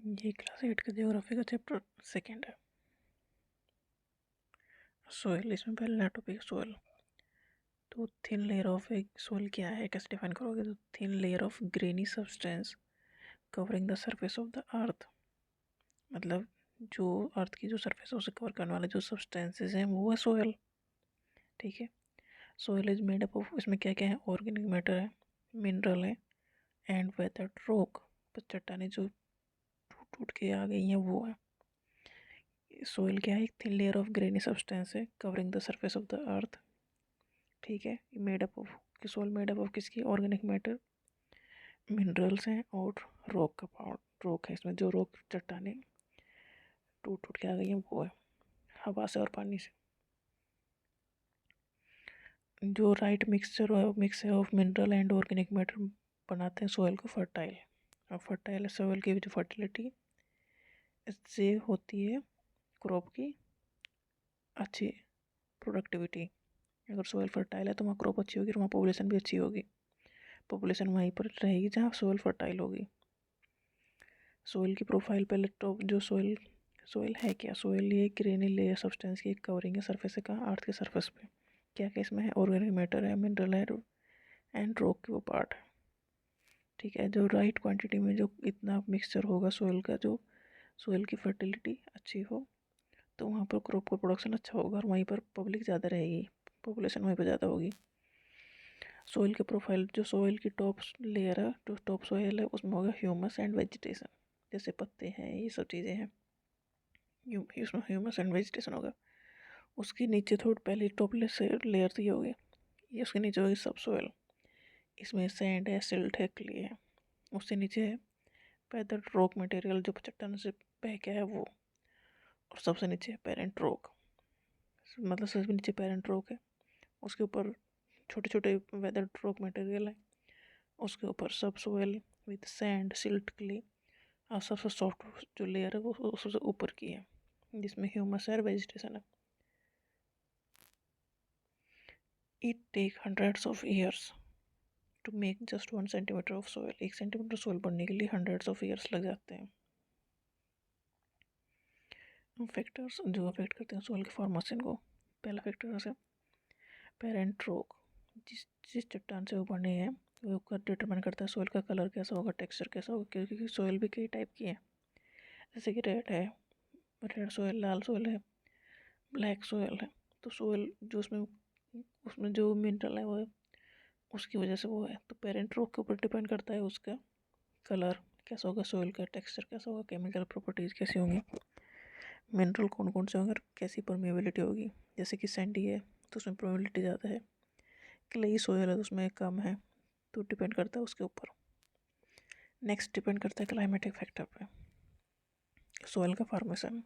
ये क्लास 8 का ज्योग्राफी का चैप्टर सेकेंड है। सोयल, इसमें पहला टॉपिक सोयल। तो थिन लेयर ऑफ एक सोयल क्या है, कैसे डिफाइन करोगे? तो thin layer of grainy substance covering the surface of the अर्थ, मतलब जो अर्थ की जो सरफेस है उसे कवर करने वाले जो सब्सटेंसेस हैं वो है सोयल। ठीक है। Soil is made up of, इसमें क्या क्या है? ऑर्गेनिक मैटर है, मिनरल है, एंड वेदर्ड रॉक, पर चट्टानें जो टूट टूट के आ गई हैं वो है। सोयल क्या है? एक thin layer of grainy substance है covering the surface of the earth. ठीक है। मेड अप ऑफ, कि सोयल मेड अप ऑफ किसकी? ऑर्गेनिक मैटर, मिनरल्स हैं और रॉक का पाउडर, रॉक है इसमें, जो रॉक चट्टानें टूट टूट के आ गई हैं वो है, हवा से और पानी से। जो राइट मिक्स है of mineral and organic matter बनाते हैं सोयल को फर्टाइल। और फर्टाइल सोयल की जो फर्टिलिटी इससे होती है क्रॉप की अच्छी प्रोडक्टिविटी। अगर सोयल फर्टाइल है तो वहाँ क्रॉप अच्छी होगी और वहाँ पॉपुलेशन भी अच्छी होगी। पॉपुलेशन वहीं पर रहेगी जहाँ सोयल फर्टाइल होगी। सोयल की प्रोफाइल पहले टॉप, जो सोयल सोयल है क्या? सोयल ये ग्रेनी लेयर सब्सटेंस की एक कवरिंग है सरफेस से, कहाँ? अर्थ के सरफेस पे। क्या क्या इसमें है? ऑर्गेनिक मैटर है, मिनरल है एंड रॉक की वो पार्ट है। ठीक है। जो राइट क्वांटिटी में जो इतना मिक्सचर होगा सोयल का, जो सोयल की फर्टिलिटी अच्छी हो तो वहाँ पर क्रॉप का प्रोडक्शन अच्छा होगा और वहीं पर पब्लिक ज़्यादा रहेगी, पॉपुलेशन वहीं पर ज़्यादा होगी। सोयल के प्रोफाइल, जो सोयल की टॉप लेयर है, जो टॉप सोयल है उसमें होगा ह्यूमस एंड वेजिटेशन, जैसे पत्ते हैं, ये सब चीज़ें हैं, उसमें ह्यूमस एंड वेजिटेशन होगा। उसके नीचे थोड़ी पहले टॉप लेयर तो ये होगी, ये उसके नीचे होगी सब सोयल। इसमें सैंड है, सिल्ट है, क्ले है। उससे नीचे है पैदल रॉक मटेरियल, जो चट्टान से बह के है वो। और सबसे नीचे है पेरेंट रॉक, मतलब सबसे नीचे पेरेंट रॉक है, उसके ऊपर छोटे छोटे वेदर रॉक मटेरियल है, उसके ऊपर सब soil with sand, silt, clay. और सबसे सॉफ्ट जो लेयर है वो सबसे ऊपर की है, जिसमें ह्यूमस है, वेजिटेशन है। It take hundreds of years to make just 1 centimetre of soil. 1 centimetre soil बनने के लिए हंड्रेड्स ऑफ ईयर्स लग जाते हैं। फैक्टर्स जो अफेक्ट करते हैं सोयल के फॉर्मेशन को, पहला फैक्टर है पेरेंट रॉक, जिस जिस चट्टान से वो बने हैं वो डिटरमाइन करता है सोयल का कलर कैसा होगा, टेक्सचर कैसा होगा, क्योंकि सोयल भी कई टाइप की है। जैसे कि रेड है, रेड सोयल, लाल सोयल है, ब्लैक सोयल है। तो सोयल जो उसमें उसमें जो मिनरल है वो है, उसकी वजह से वो है। तो पेरेंट रॉक के ऊपर डिपेंड करता है उसका कलर कैसा होगा, सोयल का टेक्सचर कैसा होगा, केमिकल प्रॉपर्टीज़ कैसी होंगी, मिनरल कौन कौन से होंगे और कैसी परमेबिलिटी होगी। जैसे कि सैंडी है तो उसमें परमेबिलिटी ज़्यादा है, क्लेई सोयल है तो उसमें कम है। तो डिपेंड करता है उसके ऊपर। नेक्स्ट डिपेंड करता है क्लाइमेटिक फैक्टर पे। सोयल का फॉर्मेशन,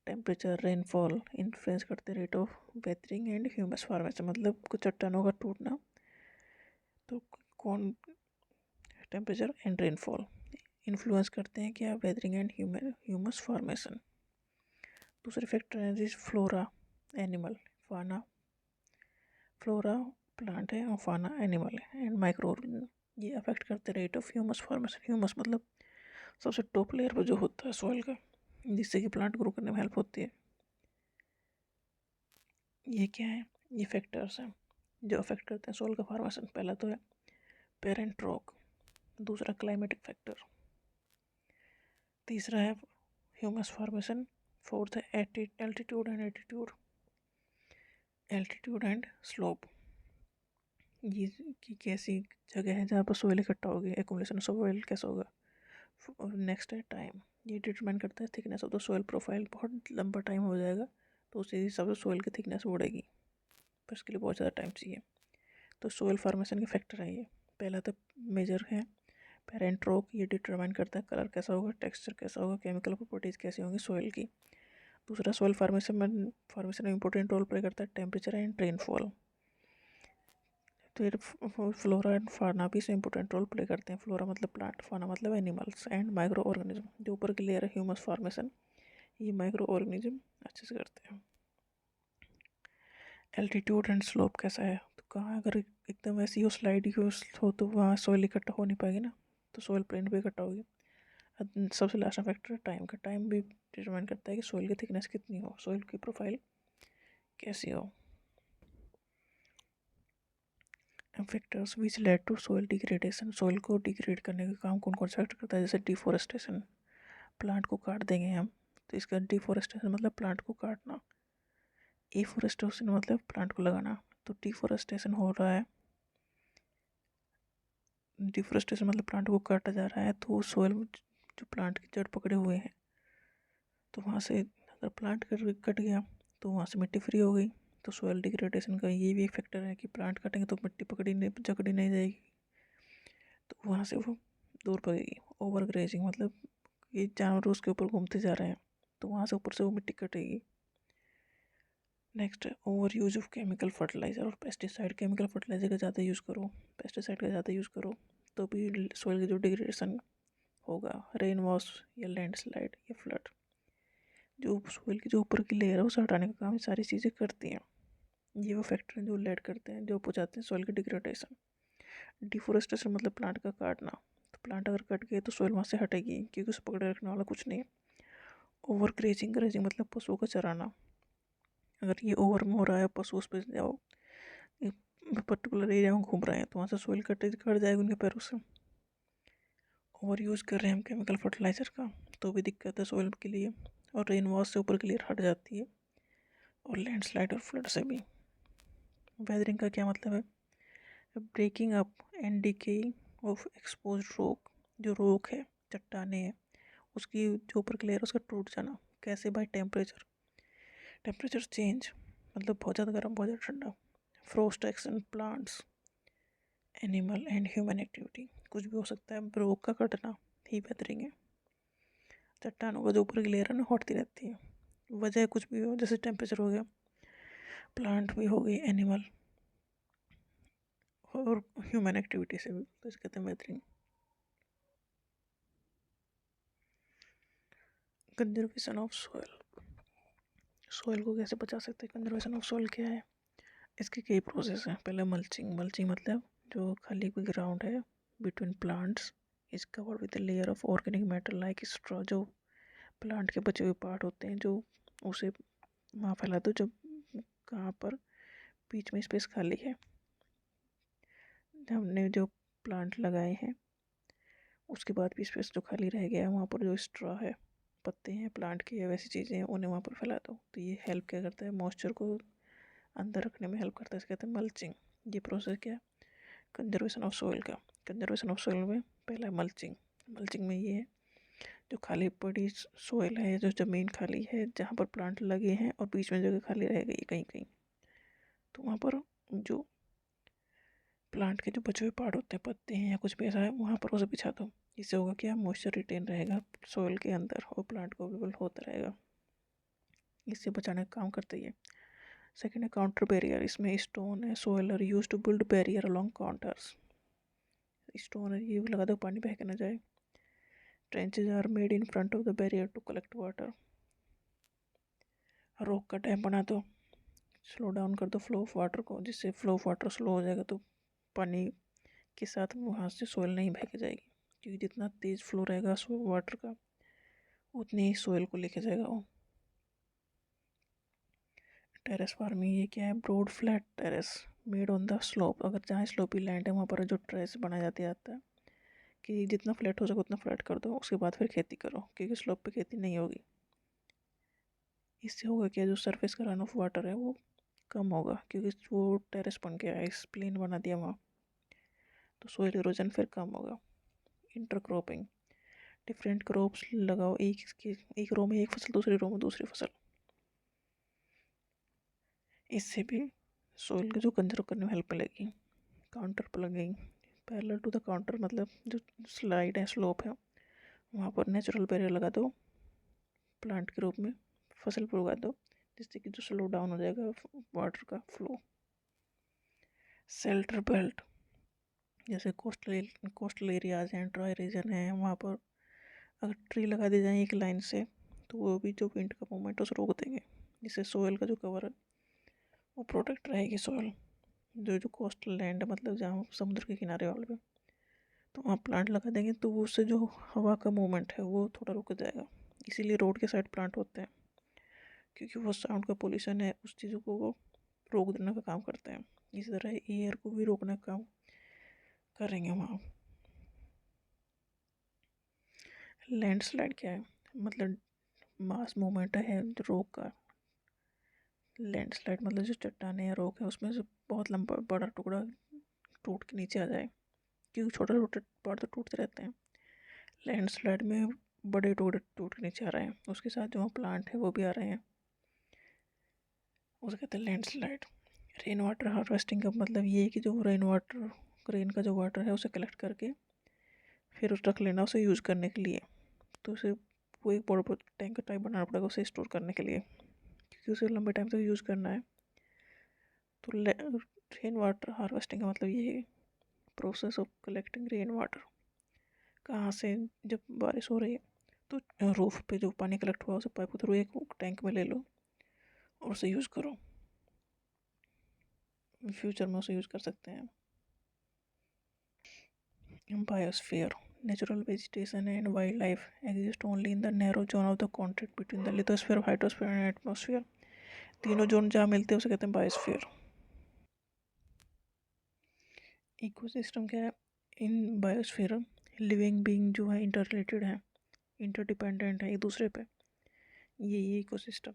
टेम्परेचर, रेनफॉल इन्फ्लुएंस करते हैं rate of weathering and humus formation, मतलब कुछ चट्टानों का टूटना। तो कौन, टेम्परेचर एंड रेनफॉल इन्फ्लुएंस करते हैं क्या? Weathering and humus formation. दूसरे फैक्टर हैं जिस फ्लोरा एनिमल, फाना, फ्लोरा प्लांट है और फाना एनिमल है, एंड माइक्रो ऑर्गेनिज्म, ये अफेक्ट करते हैं rate of humus formation. Humus मतलब सबसे टॉप लेयर पर जो होता है सॉइल का, जिससे कि प्लांट ग्रो करने में हेल्प होती है। ये क्या है? ये फैक्टर्स हैं जो अफेक्ट करते हैं सॉइल का फॉर्मेशन। पहला तो है पेरेंट रॉक, दूसरा क्लाइमेटिक फैक्टर, तीसरा है ह्यूमस फॉर्मेशन, फोर्थ है altitude and altitude and slope, ये की कैसी जगह है जहाँ पर सोइल इकट्ठा होगी, एकुमुलेशन ऑफ सोइल कैसा होगा। और नेक्स्ट है टाइम, ये डिटरमाइन करता है thickness of the soil profile. बहुत लंबा टाइम हो जाएगा तो उसी हिसाब से सोइल की थिकनेस बढ़ेगी, पर इसके लिए बहुत ज़्यादा टाइम चाहिए। तो सोइल फॉर्मेशन के फैक्टर है ये। पहला तो मेजर है पेरेंट रॉक, ये डिटरमाइन करता है कलर कैसा होगा, टेक्सचर कैसा होगा, केमिकल प्रॉपर्टीज़ कैसी होंगी सोइल की। दूसरा सोइल फॉर्मेशन में इंपॉर्टेंट रोल प्ले करता है टेम्परेचर एंड रेनफॉल। फिर फ्लोरा एंड फाना भी इसमें इंपॉर्टेंट रोल प्ले करते हैं। फ्लोरा मतलब प्लांट, फाना मतलब एनिमल्स, एंड माइक्रो ऑर्गेनिज्म, जो ऊपर की लेयर है ह्यूमस फॉर्मेशन, ये माइक्रो ऑर्गेनिज्म अच्छे से करते हैं। एल्टीट्यूड एंड स्लोप कैसा है? तो कहाँ अगर एकदम ऐसी हो, स्लाइड हो तो वहाँ सोइल इकट्ठा हो नहीं पाएगी ना, तो सोइल प्लेन पे इकट्ठा होगी। सबसे लास्ट में फैक्टर है टाइम का। टाइम भी डिटरमाइन करता है कि सोइल की थिकनेस कितनी हो, सोइल की प्रोफाइल कैसी हो। Factors which led to soil degradation, soil को डिग्रेड करने का काम कौन कौन सा फैक्टर करता है? जैसे डिफोरेस्टेशन, प्लांट को काट देंगे हम तो इसका डिफोरेस्टेशन मतलब प्लांट को काटना, एफोरेस्टेशन मतलब प्लांट को लगाना। तो डिफोरेस्टेशन हो रहा है, डिफोरेस्टेशन मतलब प्लांट को काटा जा रहा है, तो सोइल जो प्लांट की जड़ पकड़े हुए हैं, तो वहाँ से अगर प्लांट कट गया तो वहाँ से मिट्टी फ्री हो गई। तो सोइल डिग्रेडेशन का ये भी एक फैक्टर है कि प्लांट कटेंगे तो मिट्टी पकड़ी नहीं, जकड़ी नहीं जाएगी, तो वहाँ से वो दूर भागेगी। ओवर ग्रेजिंग मतलब ये जानवर उसके ऊपर घूमते जा रहे हैं, तो वहाँ से ऊपर से वो मिट्टी कटेगी। नेक्स्ट है over use of chemical fertiliser और पेस्टिसाइड। केमिकल फर्टिलाइज़र का ज़्यादा यूज़ करो, पेस्टिसाइड का ज़्यादा यूज़ करो, तो भी सोइल की जो डिग्रेडेशन होगा। रेन वॉश या लैंडस्लाइड या फ्लड, जो सोइल की जो ऊपर की लेयर है उसे हटाने का काम ये सारी चीज़ें करती हैं। ये वो फैक्टर हैं जो लेड करते हैं, जो पहुँचाते हैं सोइल की डिग्रेडेशन। डिफोरेस्टेशन मतलब प्लांट का काटना, तो प्लांट अगर कट गए तो सोइल वहाँ से हटेगी, क्योंकि उसे पकड़े रखने वाला कुछ नहीं है। ओवर ग्रेजिंग, ग्रेजिंग मतलब पशुओं का चराना। अगर ये ओवर में हो रहा है, पशु उस पर जाओ एक पर्टिकुलर एरिया में घूम रहे हैं, तो वहाँ से सोइल कट जाएगी उनके पैरों से। ओवर यूज़ कर रहे हैं हम केमिकल फर्टिलाइज़र का, तो भी दिक्कत है सोइल के लिए। और रेन वॉश से ऊपर की लेयर हट जाती है, और लैंडस्लाइड और फ्लड से भी। वेदरिंग का क्या मतलब है? Breaking up and decaying of exposed rock, जो रॉक है, चट्टाने हैं, उसकी जो ऊपर की लेयर है उसका टूट जाना। कैसे? बाय टेम्परेचर, टेम्परेचर चेंज मतलब बहुत ज़्यादा गर्म, बहुत ज़्यादा ठंडा। Frost action, plants, animal and human activity, कुछ भी हो सकता है। रॉक का कटना ही वेदरिंग है। चट्टानों का जो ऊपर की लेयर है ना हटती रहती है, वजह कुछ भी हो, जैसे टेम्परेचर हो गया, प्लांट भी हो गई, एनिमल और ह्यूमन एक्टिविटी से भी, तो इसे कहते हैं weathering. Conservation of soil, soil को कैसे बचा सकते हैं? कंजर्वेशन ऑफ सॉइल क्या है? इसके कई प्रोसेस हैं। पहले मल्चिंग, मल्चिंग मतलब जो खाली कोई ग्राउंड है between plants is covered with layer of organic matter like straw, जो प्लांट के बचे हुए पार्ट होते हैं जो उसे वहाँ फैला दो, जब कहाँ पर बीच में स्पेस खाली है, हमने जो प्लांट लगाए हैं उसके बाद भी स्पेस जो खाली रह गया है वहाँ पर जो स्ट्रॉ है, पत्ते हैं प्लांट के या वैसी चीज़ें हैं, उन्हें वहाँ पर फैला दो। तो ये हेल्प क्या करता है? मॉइस्चर को अंदर रखने में हेल्प करता है, इसे कहते हैं मल्चिंग। ये प्रोसेस क्या है? कंजर्वेशन ऑफ सोइल का। कंजर्वेशन ऑफ सोइल में पहला है मल्चिंग। मल्चिंग में ये है, जो खाली पड़ी सोइल है, जो ज़मीन खाली है जहाँ पर प्लांट लगे हैं और बीच में जगह खाली रह गई कहीं कहीं, तो वहाँ पर जो प्लांट के जो बचे हुए पार्ट होते हैं, पत्ते हैं या कुछ भी ऐसा है, वहाँ पर उसे बिछा दो। इससे होगा क्या? मॉइस्चर रिटेन रहेगा सोइल के अंदर और प्लांट को अवेलेबल होता रहेगा। इससे बचाने का काम करते ही है। सेकेंड है काउंटर बैरियर। इसमें स्टोन है, soil are use to build barrier along contours. Stone है, ये लगा दो, पानी बह के ना जाए। Trenches are made in front of the barrier to collect water. Rock का डैम बना दो, स्लो डाउन कर दो फ्लो ऑफ वाटर को, जिससे फ्लो ऑफ वाटर स्लो हो जाएगा तो पानी के साथ वहाँ से सोइल नहीं बह के जाएगी, क्योंकि जितना तेज़ फ्लो रहेगा वाटर का उतनी ही सोइल को लेके जाएगा वो। टेरेस फार्मिंग, ये क्या है? Broad flat terrace made on the slope. अगर जहाँ स्लोपी लैंड है वहाँ पर जो टेरेस बनाया जाता है कि जितना फ्लैट हो सके उतना फ्लैट कर दो, उसके बाद फिर खेती करो, क्योंकि स्लोप पे खेती नहीं होगी। इससे होगा क्या? जो सरफेस का रन ऑफ वाटर है वो कम होगा, क्योंकि वो टेरेस बन गया है, प्लेन बना दिया वहाँ, तो सोइल इरोजन फिर कम होगा। इंटरक्रॉपिंग, डिफरेंट क्रॉप्स लगाओ, एक रो में एक फसल, दूसरी रो में दूसरी फसल। इससे भी सोइल को जो कंजर्व करने में हेल्प मिलेगी। Contour ploughing, parallel to the contour मतलब जो स्लाइड है, स्लोप है, वहाँ पर नेचुरल बैरियर लगा दो प्लांट के रूप में, फसल पर उगा दो, जिससे कि जो स्लो डाउन हो जाएगा वाटर का फ्लो। शेल्टर बेल्ट, जैसे कोस्टल एरियाज हैं, ड्राई रीजन है, वहाँ पर अगर ट्री लगा दी जाए एक लाइन से, तो वो भी जो विंड का मूवमेंट उसे रोक देंगे, जिससे सोइल का जो कवर है वो प्रोटेक्ट रहेगी सोइल। जो जो कोस्टल लैंड है मतलब जहाँ समुद्र के किनारे वाले पे, तो वहाँ प्लांट लगा देंगे तो उससे जो हवा का मूवमेंट है वो थोड़ा रुक जाएगा। इसीलिए रोड के साइड प्लांट होते हैं, क्योंकि वो साउंड का पोल्यूशन है उस चीज़ों को वो रोक देने का काम करते हैं। इसी तरह एयर को भी रोकने का काम करेंगे वहाँ। लैंडस्लाइड क्या है? मतलब मास मूवमेंट है रोक का। लैंडस्लाइड मतलब जो चट्टाने या रोक है उसमें से बहुत लंबा बड़ा टुकड़ा टूट के नीचे आ जाए, क्योंकि छोटे छोटे पार्ट तो टूटते रहते हैं। लैंडस्लाइड में बड़े टुकड़े टूट के नीचे आ रहे हैं, उसके साथ जो प्लांट है वो भी आ रहे हैं, उसे कहते हैं लैंडस्लाइड। रेन वाटर हार्वेस्टिंग का मतलब ये है कि जो रेन का जो वाटर है उसे कलेक्ट करके फिर उस रख लेना उसे यूज़ करने के लिए। तो उसे वो एक बड़ा टैंक टाइप बनाना पड़ेगा उसे स्टोर करने के लिए, क्योंकि उसे लंबे टाइम तक यूज़ करना है। तो रेन वाटर हार्वेस्टिंग का मतलब ये है process of collecting rain water. कहाँ से? जब बारिश हो रही है तो रूफ पे जो पानी कलेक्ट हुआ उसे पाइप के थ्रू एक टैंक में ले लो और उसे यूज़ करो। फ्यूचर में उसे यूज़ कर सकते हैं। Biosphere, natural vegetation and wildlife exist only in the narrow zone of the contact between the lithosphere, hydrosphere and atmosphere। तीनों जोन जहाँ मिलते हैं उसे कहते हैं बायोस्फीयर। इकोसिस्टम क्या है? इन बायोस्फीयर लिविंग बीइंग जो है इंटर रिलेटेड है, इंटरडिपेंडेंट है एक दूसरे पे। ये इकोसिस्टम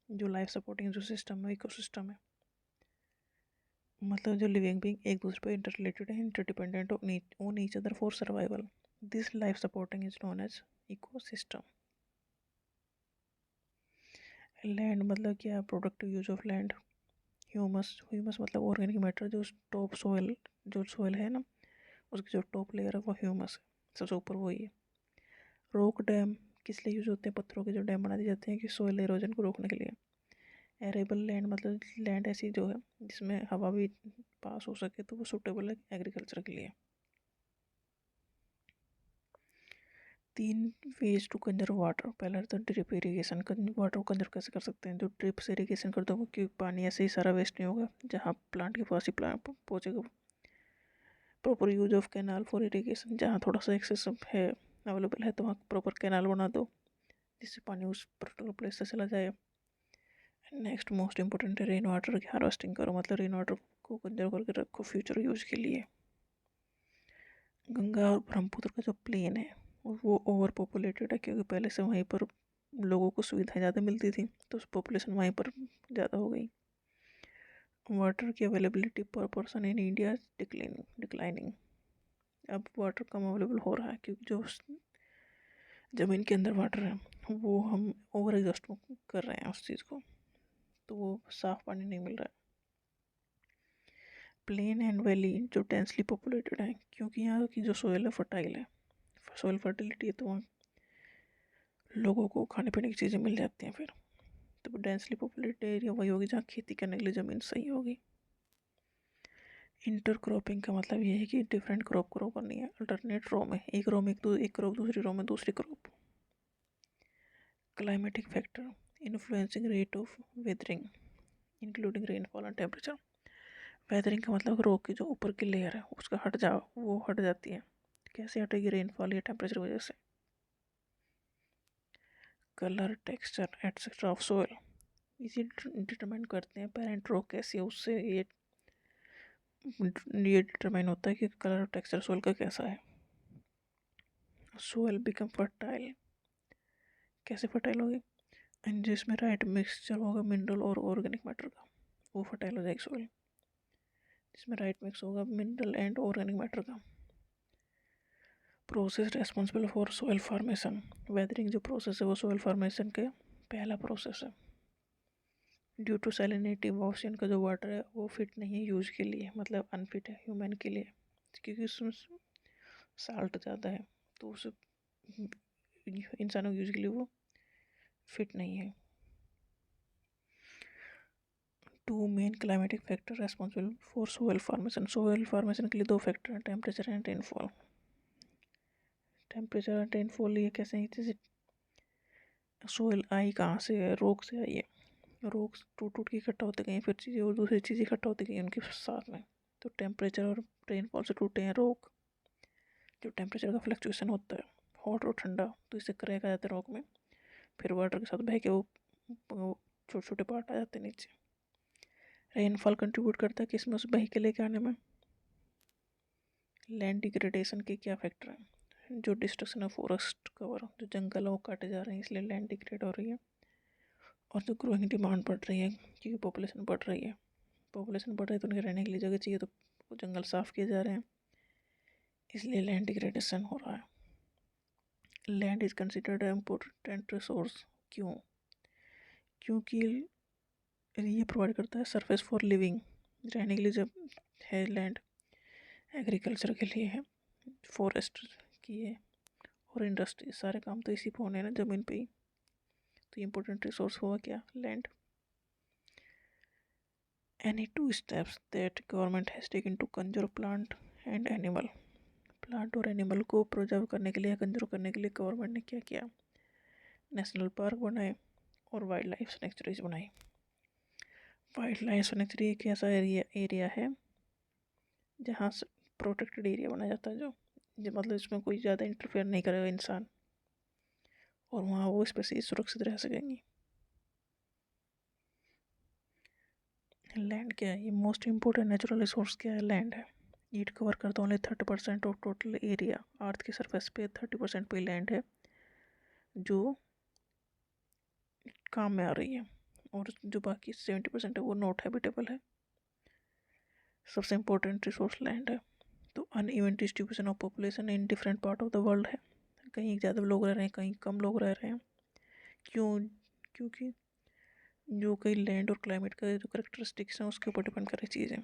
जो लाइफ सपोर्टिंग जो सिस्टम है इकोसिस्टम है। मतलब जो लिविंग बीइंग एक दूसरे पे इंटर रिलेटेड है, interdependent on each other for survival. This life supporting is known as ecosystem. Land मतलब क्या? Productive use of land. Humus मतलब ऑर्गेनिक मैटर, जो टॉप सोयल जो सोयल है ना उसकी जो टॉप लेयर है वो ह्यूमस है, सबसे ऊपर वही है। रॉक डैम किस लिए यूज होते हैं? पत्थरों के जो डैम बना दिए जाते हैं कि सोयल एरोजन को रोकने के लिए। एरेबल लैंड मतलब लैंड ऐसी जो है जिसमें हवा भी पास हो सके, तो वो सूटेबल है एग्रीकल्चर के लिए। 3 वेज टू कंजर्व वाटर। पहला तो ड्रिप इरीगेशन, वाटर को कंजर्व कैसे कर सकते हैं? जो ड्रिप से इरीगेशन कर दो क्योंकि पानी ऐसे ही सारा वेस्ट नहीं होगा, जहाँ प्लांट के पास ही प्लांट पहुँचेगा। Proper use of canal for irrigation, जहाँ थोड़ा सा एक्सेस है अवेलेबल है तो वहाँ प्रॉपर कैनाल बना दो जिससे पानी उस पर्टिकुलर प्लेस से चला जाए। नेक्स्ट मोस्ट इंपॉर्टेंट है रेन वाटर की हार्वेस्टिंग करो, मतलब रेन वाटर को कंजर्व करके रखो फ्यूचर यूज के लिए। गंगा और ब्रह्मपुत्र का जो प्लेन है वो ओवर पॉपुलेटेड है, क्योंकि पहले से वहीं पर लोगों को सुविधाएं ज़्यादा मिलती थी तो पॉपुलेशन वहीं पर ज़्यादा हो गई। वाटर की अवेलेबिलिटी पर पर्सन इन इंडिया डिक्लाइनिंग। अब वाटर कम अवेलेबल हो रहा है क्योंकि जो ज़मीन के अंदर वाटर है वो हम ओवर एग्जॉस्ट कर रहे हैं उस चीज़ को, तो वो साफ़ पानी नहीं मिल रहा है। प्लेन एंड वैली जो डेंसली पॉपुलेटेड है, क्योंकि यहाँ की जो सोयल है फर्टाइल है, सोयल फर्टिलिटी है, तो वहाँ लोगों को खाने पीने की चीज़ें मिल जाती हैं। फिर तो डेंसली पॉपुलेटेड एरिया वही होगी जहाँ खेती करने के लिए ज़मीन सही होगी। इंटर क्रॉपिंग का मतलब ये है कि डिफरेंट क्रॉप ग्रो करनी है अल्टरनेट रो में, एक रो में एक क्रॉप, दूसरी रो में दूसरी crop. Climatic factor influencing rate of weathering including rainfall and temperature. Weathering का मतलब रो की जो ऊपर की लेयर है उसका वो हट जाती है। कैसे हटेगी? रेनफॉल या टेम्परेचर की वजह से। Colour texture etcetera of soil इसी डिटरमाइन करते हैं पेरेंट रो कैसी है, उससे ये डिटरमाइन होता है कि कलर और टेक्सचर सोयल का कैसा है। सोयल बिकम फर्टाइल, कैसे फर्टाइल होगी? एंड जिसमें राइट मिक्सचर होगा मिनरल और ऑर्गेनिक मैटर का, वो फर्टाइल हो जाएगी सोयल। जिसमें राइट मिक्स होगा मिनरल एंड ऑर्गेनिक मैटर का। Process responsible for soil formation, weathering जो प्रोसेस है वो सोयल फॉर्मेशन के पहला प्रोसेस है। ड्यू टू सैलिनिटी ओशन का जो वाटर है वो फिट नहीं है यूज के लिए, मतलब अनफिट है ह्यूमन के लिए, क्योंकि उसमें साल्ट ज़्यादा है तो उसे इंसानों के यूज के लिए वो फिट नहीं है। 2 main climatic factor responsible for soil formation. Soil formation के लिए 2 फैक्टर हैं, temperature and rainfall. Temperature and rainfall ये कैसे हैं? जैसे सोयल आई कहाँ से है? रॉक से आई है। रॉक टूट टूट के इकट्ठा होते गए, फिर चीज़ें और दूसरी चीज़ें इकट्ठा होती गई उनके साथ में, तो टेम्परेचर और रेनफॉल से टूटे हैं रॉक। जो टेम्परेचर का फ्लक्चुएशन होता है, हॉट और ठंडा, तो इससे क्रैक आ जाते हैं रॉक में, फिर वाटर के साथ बह के वो छोटे छोटे पार्ट आ जाते हैं नीचे। रेनफॉल कंट्रीब्यूट करता है किसमें, उस बह के लेके आने में। लैंड डिग्रेडेशन के क्या फैक्टर हैं, जो डिस्ट्रक्शन ऑफ फॉरेस्ट कवर, जो जंगल है वो काटे जा रहे हैं इसलिए लैंड डिग्रेड हो रही है। और जो ग्रोइंग डिमांड बढ़ रही है क्योंकि पॉपुलेशन बढ़ रही है, पॉपुलेशन बढ़ रही है तो उनके रहने के लिए जगह चाहिए, तो वो जंगल साफ किए जा रहे हैं, इसलिए लैंड डिग्रेडेशन हो रहा है। Land is considered important resource, क्यों? क्योंकि ये प्रोवाइड करता है सरफेस फॉर लिविंग, रहने के लिए जब है लैंड, एग्रीकल्चर के लिए है, फॉरेस्ट की है, और इंडस्ट्री, सारे काम तो इसी पे होने हैं ना, ज़मीन पे ही। तो इम्पोर्टेंट रिसोर्स हुआ क्या, land. Any two steps that government has taken to conserve plant and animal, plant और एनिमल को प्रिजर्व करने के लिए, कंजर्व करने के लिए गवर्नमेंट ने क्या किया, नेशनल पार्क बनाए और वाइल्ड लाइफ सेंचुरीज बनाई। वाइल्ड लाइफ सेंचुरी एक ऐसा एरिया है जहाँ से प्रोटेक्टेड एरिया बनाया जाता है, जो मतलब इसमें कोई ज़्यादा इंटरफेयर नहीं करेगा इंसान, और वहाँ वो स्पेसीज सुरक्षित रह सकेंगी। लैंड क्या है, ये मोस्ट इम्पोर्टेंट नेचुरल रिसोर्स क्या है, लैंड है। इट कवर करता ओनली 30% ऑफ टोटल एरिया, अर्थ की सरफेस पे 30% पे लैंड है जो काम में आ रही है, और जो बाकी 70% है वो नॉट हैबिटेबल है। सबसे इम्पोर्टेंट रिसोर्स लैंड है। तो uneven distribution of population in different part of the world है, कहीं ज़्यादा लोग रह रहे हैं, कहीं कम लोग रह रहे हैं। क्यों? क्योंकि जो कई लैंड और क्लाइमेट का जो करेक्टरिस्टिक्स हैं उसके ऊपर डिपेंड कर रही चीज़ें।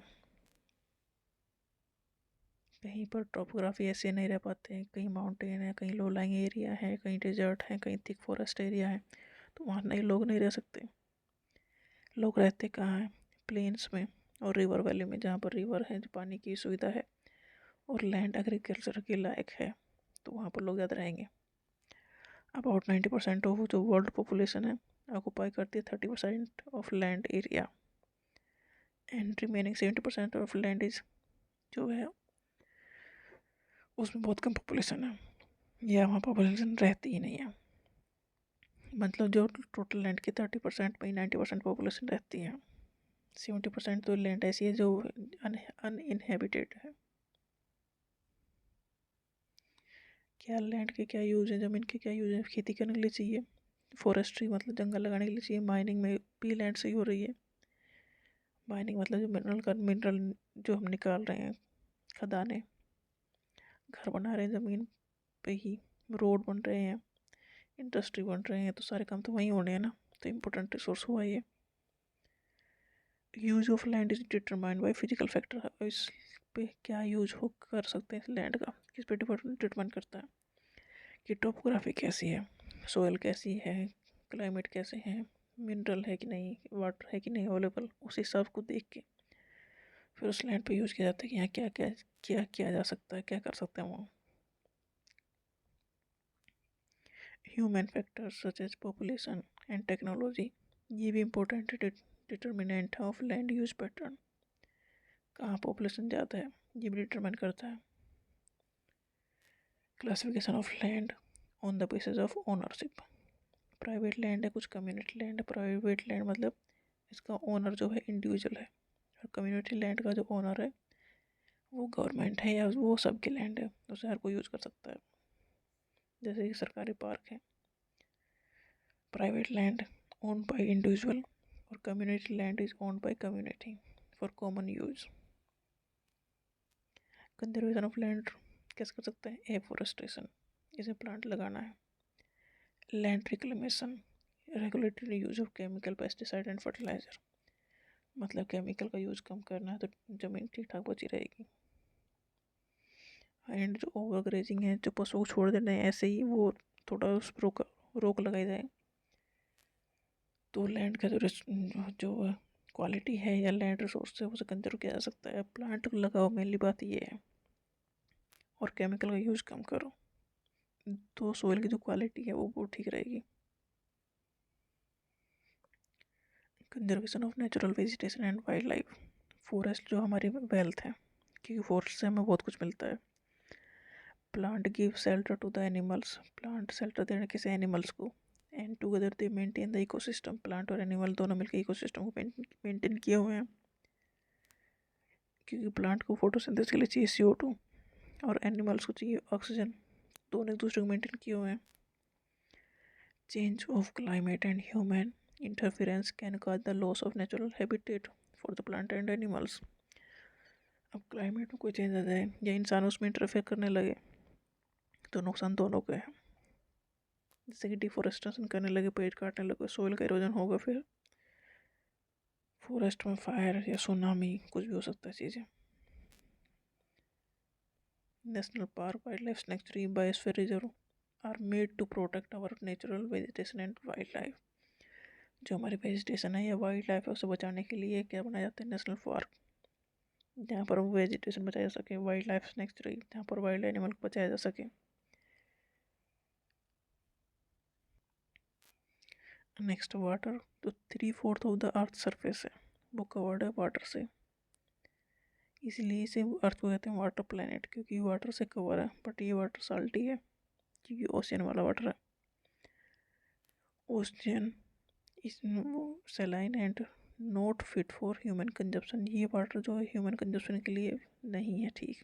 कहीं पर टोपोग्राफी ऐसे नहीं रह पाते हैं, कहीं माउंटेन है, कहीं लो लाइंग एरिया है, कहीं डेजर्ट है, कहीं थिक फॉरेस्ट एरिया है, तो वहाँ नहीं, लोग नहीं रह सकते। लोग रहते कहाँ हैं, प्लेन्स में और रिवर वैली में, जहाँ पर रिवर है, जो पानी की सुविधा है, और लैंड एग्रीकल्चर के लायक है, तो वहाँ पर लोग ज़्यादा रहेंगे। अबाउट 90% ऑफ जो वर्ल्ड पॉपुलेशन है ऑक्यूपाई करती है 30% of land area, and remaining 70% of land is जो है उसमें बहुत कम पॉपुलेशन है, या वहाँ पॉपुलेशन रहती ही नहीं है। मतलब जो टोटल लैंड की 30% में 90% पॉपुलेशन रहती है, 70% तो लैंड ऐसी है जो अनइनहेबिटेड है। क्या लैंड के क्या यूज़ है, ज़मीन के क्या यूज़ है, खेती करने के लिए चाहिए, फॉरेस्ट्री मतलब जंगल लगाने के लिए चाहिए, माइनिंग में भी लैंड से ही हो रही है। माइनिंग मतलब जो मिनरल जो हम निकाल रहे हैं, खदानें, घर बना रहे हैं ज़मीन पे ही, रोड बन रहे हैं, इंडस्ट्री बन रहे हैं, तो सारे काम तो वहीं होने हैं ना, तो इम्पोर्टेंट रिसोर्स हुआ ये। Use of land is determined by physical factor, इस पे क्या यूज हो कर सकते हैं लैंड का, किस पे डिटरमाइन करता है कि टोपोग्राफी कैसी है, सोयल कैसी है, क्लाइमेट कैसे है, मिनरल है कि नहीं, वाटर है कि नहीं अवेलेबल, उस हिसाब को देख के फिर उस लैंड पे यूज़ किया जाता है कि यहाँ क्या क्या क्या किया जा सकता है, क्या कर सकते हैं वहाँ। Human factors such as population and technology, ये भी important determinant of land use pattern. कहाँ पॉपुलेशन ज़्यादा है ये भी डिटरमाइन करता है। Classification of land on the basis of ownership, private land है, कुछ कम्युनिटी लैंड है। प्राइवेट लैंड मतलब इसका ओनर जो है इंडिविजुअल है, और कम्युनिटी लैंड का जो ओनर है वो गवर्नमेंट है, या वो सबके लैंड है, उसे हर कोई यूज़ कर सकता है। जैसे कि सरकारी पार्क है। Private land owned by individual, और community land is owned by community for common use. Conservation of land कैसे कर सकते हैं, एफोरेस्टेशन, इसे प्लांट लगाना है। Land reclamation, regulatory use of chemical, pesticide and fertiliser, मतलब केमिकल का यूज़ कम करना है तो ज़मीन ठीक ठाक बची रहेगी। एंड जो ओवर ग्रेजिंग है, जो पशुओं को छोड़ देना है ऐसे ही, वो थोड़ा उस पर रोक लगाई जाए, तो लैंड का जो क्वालिटी है या लैंड रिसोर्स है उसे कंजर्व किया जा सकता है। प्लांट लगाओ, मेनली बात ये है, और केमिकल का यूज़ कम करो, तो सोइल की जो क्वालिटी है वो ठीक रहेगी। Conservation of natural vegetation and wild life, forest जो हमारी वेल्थ है, क्योंकि फॉरेस्ट से हमें बहुत कुछ मिलता है। Plant give shelter to the animals, plant shelter देने किसी एनिमल्स को, and together they maintain the ecosystem, plant और एनिमल दोनों मिलकर इकोसिस्टम को मेंटेन किए हुए हैं, क्योंकि प्लांट को फोटोसिंथेसिस के लिए चाहिए CO2 और एनिमल्स को चाहिए ऑक्सीजन, दोनों एक दूसरे को मेंटेन किए हुए हैं। Change of climate and human interference can cause the loss of natural habitat for the plant and animals. अब क्लाइमेट में कोई चेंज आ जाए या इंसान उसमें इंटरफेयर करने लगे तो नुकसान दोनों को है। जैसे कि डिफोरेस्टेशन करने लगे, पेड़ काटने लगे, सोइल का इरोजन होगा, फिर फॉरेस्ट में फायर या सुनामी कुछ भी हो सकता है चीज़ें। National park, wild life sanctuary, biosphere reserve are made to protect our natural vegetation and wild life. जो हमारी वेजिटेशन है या वाइल्ड लाइफ है उसे बचाने के लिए क्या बनाया जाता है, नेशनल पार्क, जहाँ पर वेजिटेशन बचाया जा सके, वाइल्ड लाइफ सेंचुरी जहाँ पर वाइल्ड एनिमल को बचाया जा सके। नेक्स्ट वाटर, तो 3/4 ऑफ द अर्थ सरफेस है वो कवर्ड है वाटर से, इसलिए इसे अर्थ को कहते हैं वाटर प्लैनेट, क्योंकि वाटर से कवर है। बट ये वाटर साल्टी है क्योंकि ओशियन वाला वाटर है। ओशियन इस सेलाइन and not fit for human consumption, ये वाटर जो है ह्यूमन कंजप्शन के लिए नहीं है ठीक।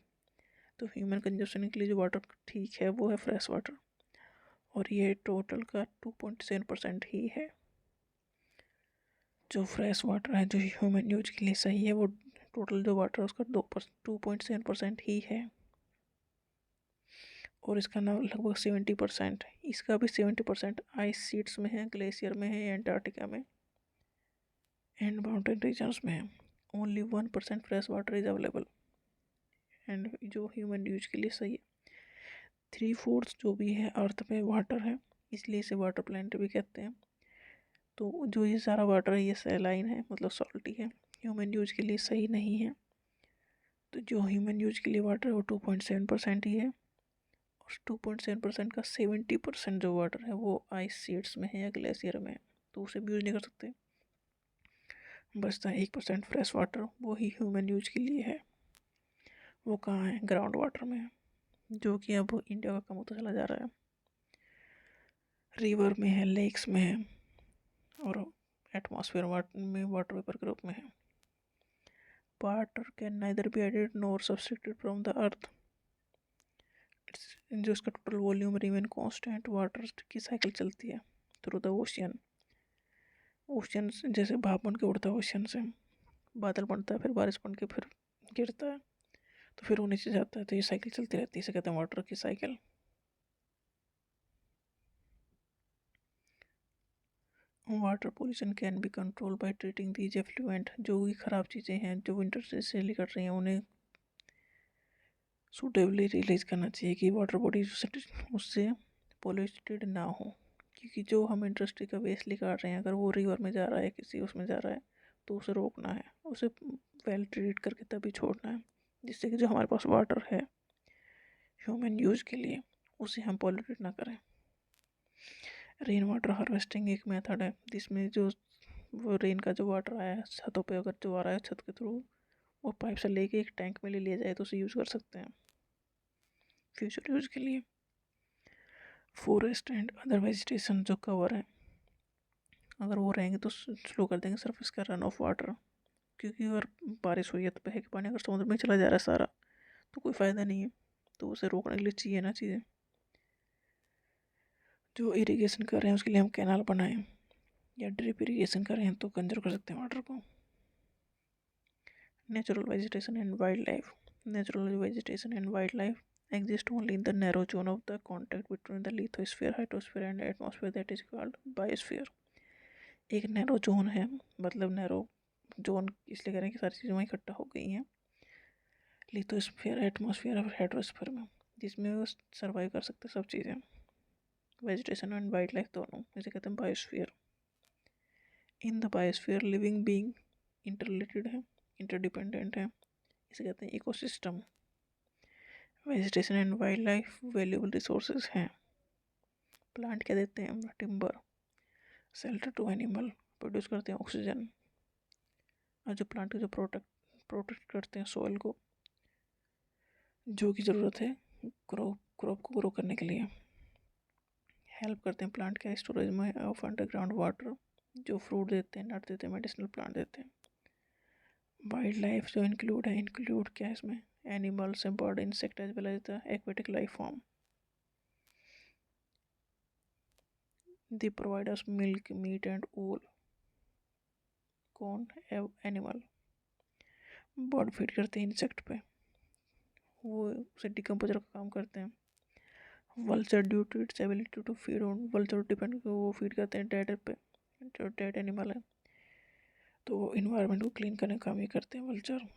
तो ह्यूमन कंजप्शन के लिए जो वाटर ठीक है वो है फ्रेश वाटर, और ये टोटल का 2.7% ही है जो फ्रेश वाटर है, जो ह्यूमन यूज के लिए सही है। वो टोटल जो वाटर है उसका 2.7% ही है, और इसका ना लगभग 70%, इसका भी 70% आइस शीट्स में है, ग्लेशियर में है, एंटार्क्टिका में एंड माउंटेन रीजन्स में है। Only 1% fresh water is available and जो ह्यूमन यूज के लिए सही है। 3/4 जो भी है अर्थ में वाटर है, इसलिए इसे वाटर प्लैनेट भी कहते हैं। तो जो ये सारा वाटर है ये सैलाइन है, मतलब सॉल्टी है, ह्यूमन यूज के लिए सही नहीं है। तो जो ह्यूमन यूज के लिए वाटर है वो 2.7% ही है, और 2.7% का 70% जो वाटर है वो आइस शीट्स में है या ग्लेशियर में है, तो उसे भी यूज नहीं कर सकते। बचता है 1% फ्रेश वाटर, वो ही ह्यूमन यूज के लिए है। वो कहाँ है, ग्राउंड वाटर में है, जो कि अब इंडिया का कम होता चला जा रहा है। रिवर में है, लेक्स में है, और एटमॉस्फेयर में वाटर वेपर के रूप में है। Water can neither be added nor subtracted from the earth, जो इसका total volume remain constant. Water की साइकिल चलती है थ्रू द ओशियन, ओशियन जैसे भाप बन के उड़ता है ओशियन से, बादल बनता है, फिर बारिश बन के फिर गिरता है, तो फिर वो नीचे जाता है, तो ये साइकिल चलती रहती है, इसे कहते हैं वाटर की cycle. Water pollution can be control by treating these effluent, जो भी खराब चीज़ें हैं जो विंटर से निकल रही हैं उन्हें सूटेबली रिलीज करना चाहिए कि वाटर बॉडी उससे पोल्यूटेड ना हो। क्योंकि जो हम इंडस्ट्री का वेस्ट निकाल रहे हैं, अगर वो रिवर में जा रहा है, किसी उसमें जा रहा है, तो उसे रोकना है, उसे वेल ट्रीट करके तभी छोड़ना है, जिससे कि जो हमारे पास वाटर है ह्यूमन यूज के लिए उसे हम पॉल्यूटेड ना करें। रेन वाटर हार्वेस्टिंग एक मेथड है जिसमें जो वो रेन का जो वाटर आया है छतों पे, अगर जो आ रहा है छत के थ्रू, वो पाइप से लेके एक टैंक में ले लिया जाए तो उसे यूज़ कर सकते हैं फ्यूचर यूज के लिए। फॉरेस्ट एंड अदर वेजिटेशन जो कवर है, अगर वो रहेंगे तो स्लो कर देंगे सरफेस का रन ऑफ वाटर, क्योंकि अगर बारिश हुई है तो बह के पानी अगर समुद्र में चला जा रहा है सारा, तो कोई फ़ायदा नहीं है। तो उसे रोकने के लिए चाहिए ना चीज़ें, जो इरिगेशन कर रहे हैं उसके लिए हम कैनाल बनाएं, या ड्रिप इरिगेशन कर रहे हैं तो कंजर्व कर सकते हैं वाटर को। Natural vegetation and wild life, natural vegetation and wild life exist only in the narrow zone of the contact between the lithosphere, hydrosphere and atmosphere that is called biosphere। एक narrow zone है, मतलब narrow zone इसलिए कह रहे हैं कि सारी चीज़ें वहीं इकट्ठा हो गई हैं लिथोस्फीयर, एटमॉस्फेयर और हाइड्रोस्फीयर में, जिसमें वो सर्वाइव कर सकते सब चीज़ें, वेजिटेशन एंड वाइल्ड लाइफ दोनों, इसे कहते हैं biosphere. In the biosphere living being interrelated है, इंटरडिपेंडेंट है, इसे कहते हैं ecosystem. Vegetation and wild life valuable resources हैं। प्लांट क्या देते हैं, timber, shelter to animal, produce करते हैं ऑक्सीजन, और जो प्लांट जो प्रोटेक्ट करते हैं सॉइल को, जो की ज़रूरत है ग्रो क्रॉप को ग्रो करने के लिए। हेल्प करते हैं प्लांट के स्टोरेज में ऑफ अंडरग्राउंड वाटर, जो फ्रूट देते हैं, नट देते हैं, मेडिसिनल प्लांट देते हैं। वाइल्ड लाइफ जो इंक्लूड क्या है इसमें, animals, bird, insect as well as the aquatic life form. They provide us milk, meat and wool. कौन? एनिमल। बर्ड फीड करते हैं इंसेक्ट पे, वो उसे डिकम्पोजर का काम करते हैं। Vulture due to its ability to feed on, vulture depend, वो फीड करते हैं डेड पे, जो डेड एनिमल है, तो वो इन्वायरमेंट को क्लीन करने का काम ही करते हैं vulture.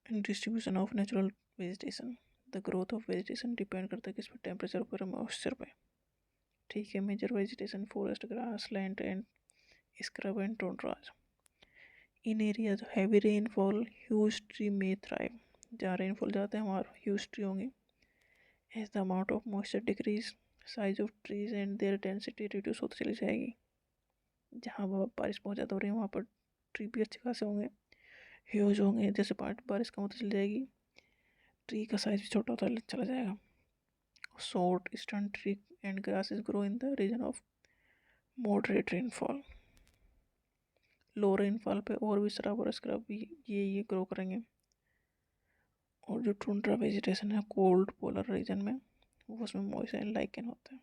And distribution of natural vegetation, the growth of vegetation depend करता है किस पे, टेम्परेचर पर, मॉइस्चर पे। ठीक है, major vegetation forest, grassland and scrub and tundras. In areas heavy rainfall huge tree में थ्राइव, जहाँ रेनफॉल ज़्यादा है वहाँ ह्यूज ट्री होंगे। As the amount of moisture decrease, size of trees and their density reduce होती चली जाएगी। जहाँ बारिश बहुत ज़्यादा हो रही है वहाँ पर ट्री भी अच्छे खासे होंगे, ह्यूज होंगे। जैसे बारिश कम होती चली जाएगी, ट्री का साइज भी छोटा होता चला जाएगा। Short stern tree and grasses grow in the region of moderate rainfall। Low rainfall पे और भी श्रब और स्क्रब भी ये ग्रो करेंगे। और जो टुंड्रा वेजिटेशन है कोल्ड पोलर रीजन में, वो उसमें मॉइस्चर एंड लाइकेन होता है।